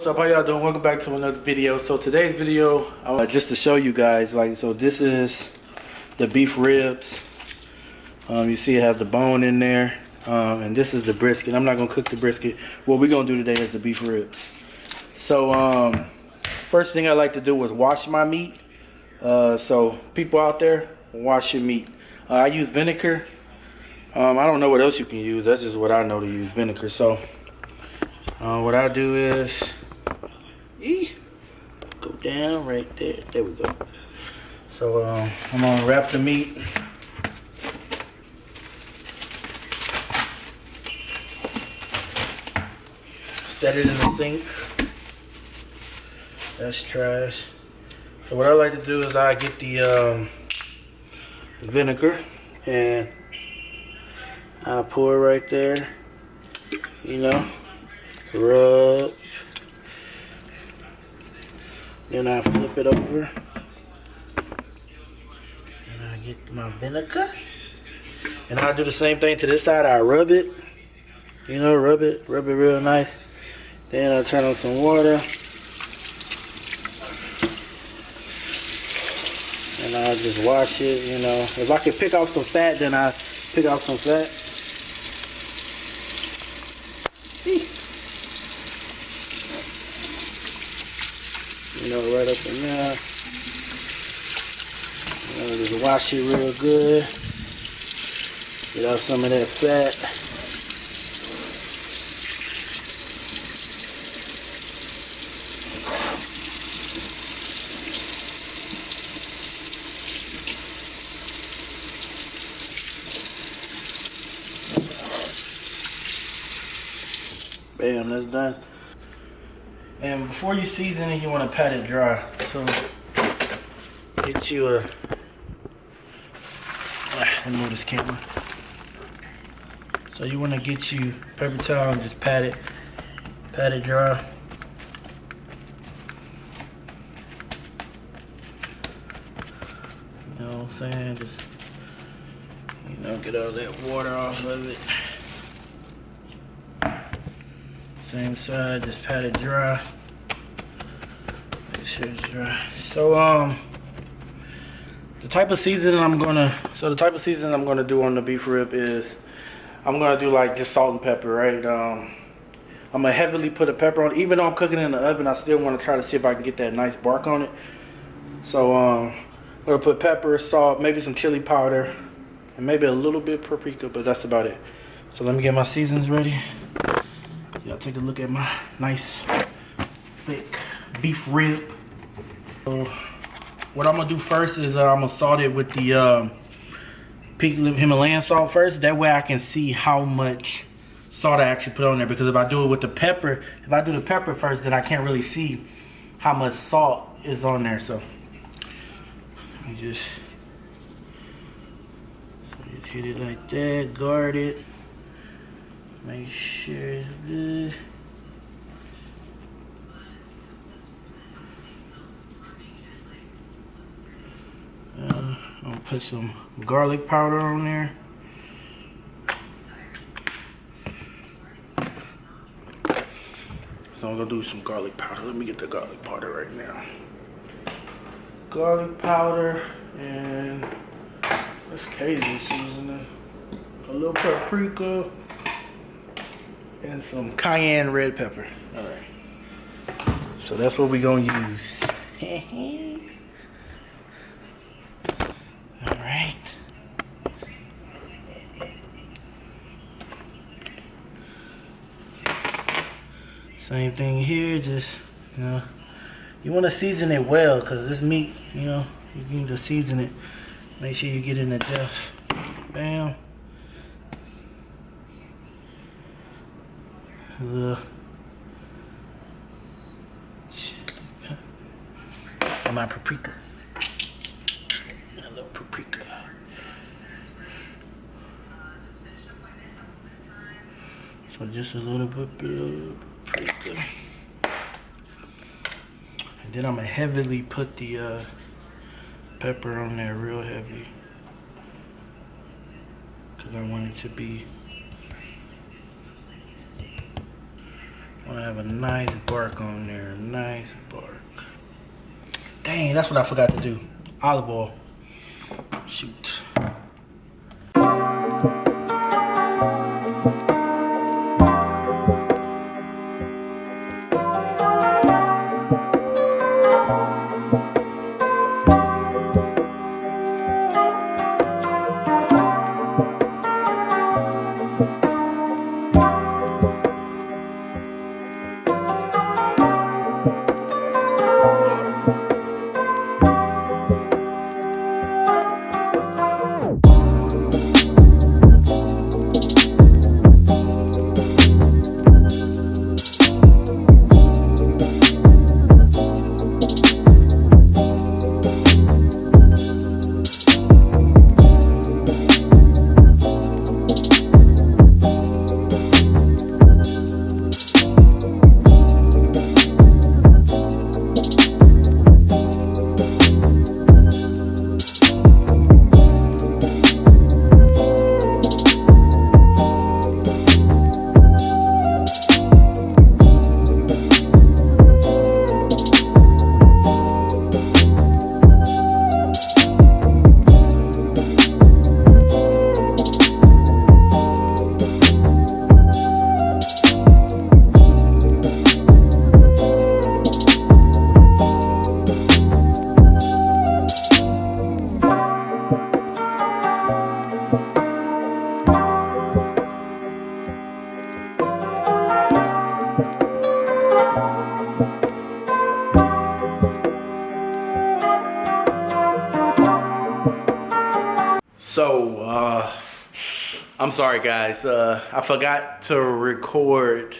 What's up, how y'all doing? Welcome back to another video. So today's video, just to show you guys, so this is the beef ribs. You see it has the bone in there, and this is the brisket. I'm not gonna cook the brisket. What we're gonna do today is the beef ribs. So first thing I like to do is wash my meat. So people out there, wash your meat. I use vinegar. I don't know what else you can use. That's just what I know to use, vinegar. So what I do is go down right there. There we go. So I'm gonna wrap the meat. Set it in the sink. That's trash. So what I like to do is I get the vinegar and I pour it right there. You know, rub. Then I flip it over. And I get my vinegar. And I do the same thing to this side. I rub it. You know, rub it real nice. Then I turn on some water. And I just wash it, you know. If I could pick off some fat, then I pick off some fat. You know, right up in there. You know, just wash it real good. Get out some of that fat. Bam, that's done. And before you season it, you want to pat it dry. So get you a, let me move this camera. So you want to get you paper towel and just pat it dry. You know what I'm saying? Just, you know, get all that water off of it. Same side, just pat it dry. Make sure it's dry. So the type of seasoning I'm gonna do on the beef rib is I'm gonna do like just salt and pepper, right? I'm gonna heavily put a pepper on. Even though I'm cooking in the oven, I still want to try to see if I can get that nice bark on it. So I'm gonna put pepper, salt, maybe some chili powder, and maybe a little bit of paprika, but that's about it. So let me get my seasons ready. Y'all take a look at my nice thick beef rib. So what I'm gonna do first is I'm gonna salt it with the Peak Himalayan salt first. That way I can see how much salt I actually put on there. Because if I do it with the pepper, if I do the pepper first, then I can't really see how much salt is on there. So you just hit it like that, guard it. Make sure it's good. I'm gonna put some garlic powder on there. So I'm gonna do some garlic powder. Let me get the garlic powder right now. Garlic powder and that's Cajun seasoning. A little paprika. And some cayenne red pepper. Alright. So that's what we're gonna use. Alright. Same thing here, just, you know, you want to season it well because this meat, you know, you need to season it. Make sure you get in the depth. Bam. And my paprika. A little paprika. So just a little bit of paprika. And then I'm gonna heavily put the pepper on there, real heavy. Because I want it to be Want to have a nice bark on there. Nice bark. Dang, that's what I forgot to do. Olive oil. Shoot. So, I'm sorry guys, I forgot to record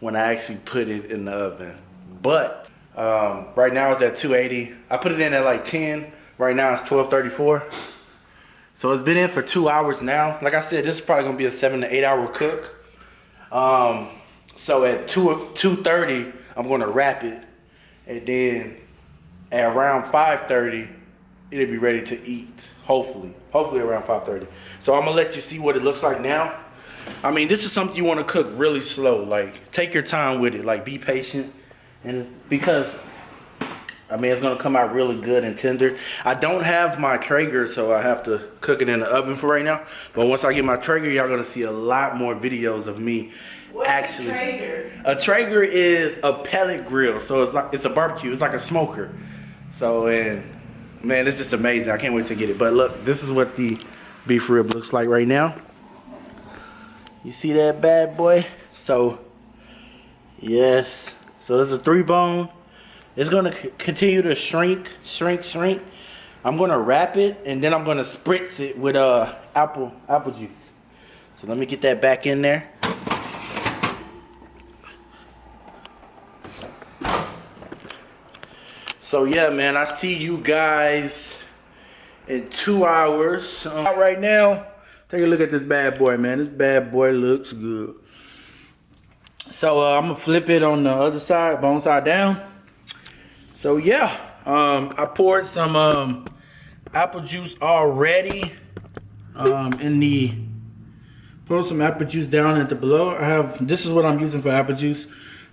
when I actually put it in the oven. But, right now it's at 280. I put it in at like 10. Right now it's 12:34. So it's been in for 2 hours now. Like I said, this is probably gonna be a 7 to 8 hour cook. So at 2:30, I'm gonna wrap it. And then at around 5:30, it'll be ready to eat. Hopefully around 5:30. So I'm gonna let you see what it looks like now. I mean, this is something you wanna cook really slow. Like, take your time with it. Like, be patient. And it's because, I mean, it's gonna come out really good and tender. I don't have my Traeger, so I have to cook it in the oven for right now. But once I get my Traeger, y'all gonna see a lot more videos of me. What's actually. Traeger? A Traeger is a pellet grill, so it's a barbecue. It's like a smoker. So, and man, it's just amazing. I can't wait to get it. But look, this is what the beef rib looks like right now. You see that bad boy? So, yes. So it's a 3-bone. It's gonna continue to shrink. I'm gonna wrap it and then I'm gonna spritz it with apple juice. So let me get that back in there. So yeah, man, I see you guys in 2 hours. Right now, take a look at this bad boy, man. This bad boy looks good. So I'm gonna flip it on the other side, bone side down. So yeah, I poured some apple juice already pour some apple juice down at the below. This is what I'm using for apple juice.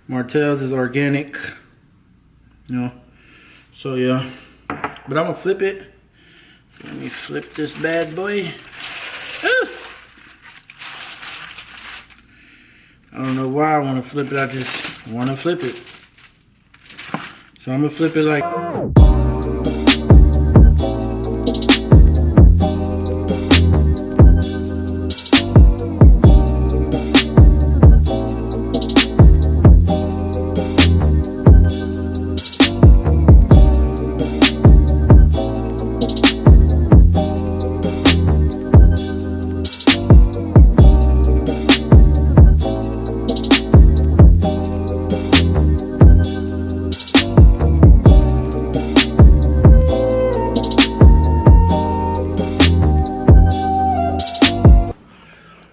Martell's is organic, you know. So yeah, but I'm gonna flip it. Let me flip this bad boy. Ooh. I don't know why I want to flip it. I just want to flip it. So I'm gonna flip it like.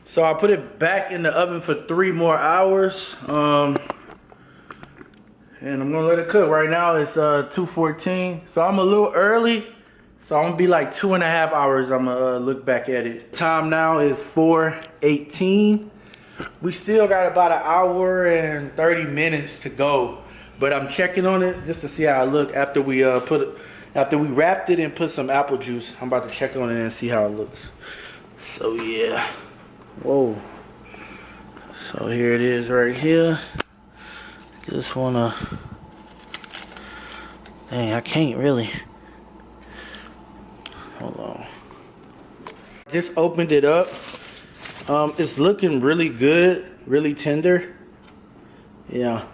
So I put it back in the oven for 3 more hours. And I'm gonna let it cook. Right now it's 2:14. So I'm a little early. So I'm gonna be like 2.5 hours. I'm gonna look back at it. Time now is 4:18. We still got about an hour and 30 minutes to go, but I'm checking on it just to see how it look after we after we wrapped it and put some apple juice. I'm about to check on it and see how it looks. So yeah, whoa. So here it is right here. Just wanna, dang, I can't really. Hold on. Just opened it up. It's looking really good, really tender. Yeah.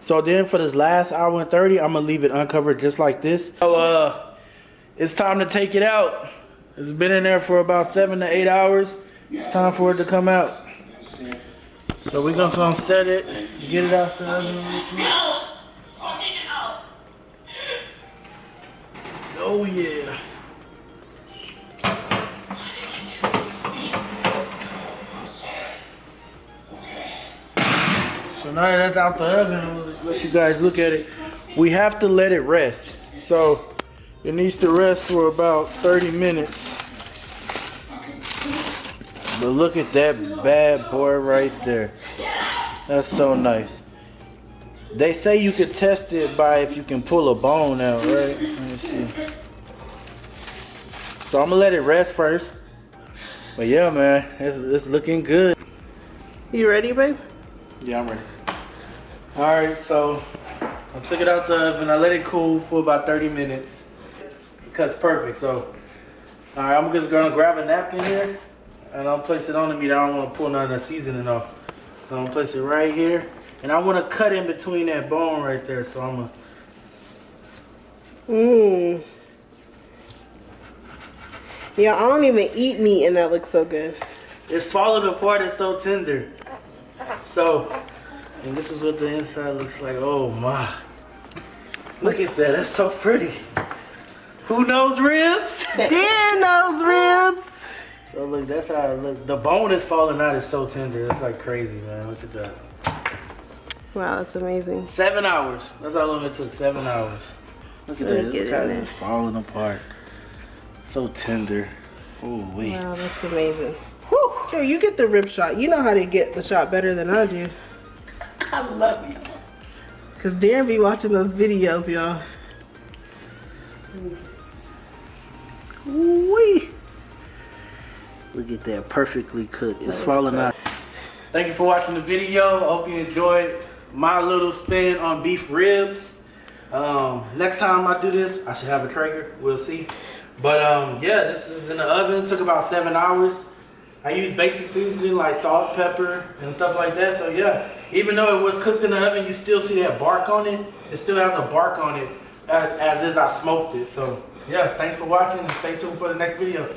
So then for this last hour and 30, I'm gonna leave it uncovered just like this. So it's time to take it out. It's been in there for about 7 to 8 hours. It's time for it to come out. So we're gonna set it, get it out the oven real quick. Oh yeah. So now that that's out the oven, I'll let you guys look at it. We have to let it rest. So it needs to rest for about 30 minutes. But look at that bad boy right there. That's so nice. They say you could test it by if you can pull a bone out, right? Let me see. So I'm gonna let it rest first. But yeah, man, it's looking good. You ready, babe? Yeah, I'm ready. All right, so I took it out the oven. I let it cool for about 30 minutes. It cuts perfect. So, all right, I'm just gonna grab a napkin here and I'll place it on the meat. I don't want to pull none of the seasoning off. So I'm gonna place it right here, and I want to cut in between that bone right there. So I'm gonna. Yeah, I don't even eat meat, and that looks so good. It's falling apart. It's so tender. So, and this is what the inside looks like. Oh my! Look at that. That's so pretty. Who knows ribs? Deer knows ribs. So look, that's how it looks. The bone is falling out. It's so tender. It's like crazy, man. Look at that. Wow, that's amazing. 7 hours. That's how long it took. 7 hours. Look at that. Look how it's falling apart. So tender. Ooh wee. Wow, that's amazing. Whew. Yo, you get the rib shot. You know how to get the shot better than I do. I love you. Cause Darren be watching those videos, y'all. Wee. Look at that, perfectly cooked. It's falling out. Thank you for watching the video. I hope you enjoyed my little spin on beef ribs. Next time I do this, I should have a Traeger. We'll see. But yeah, this is in the oven. Took about 7 hours. I used basic seasoning like salt, pepper, and stuff like that. So yeah, even though it was cooked in the oven, you still see that bark on it. It still has a bark on it as is I smoked it. So yeah, thanks for watching and stay tuned for the next video.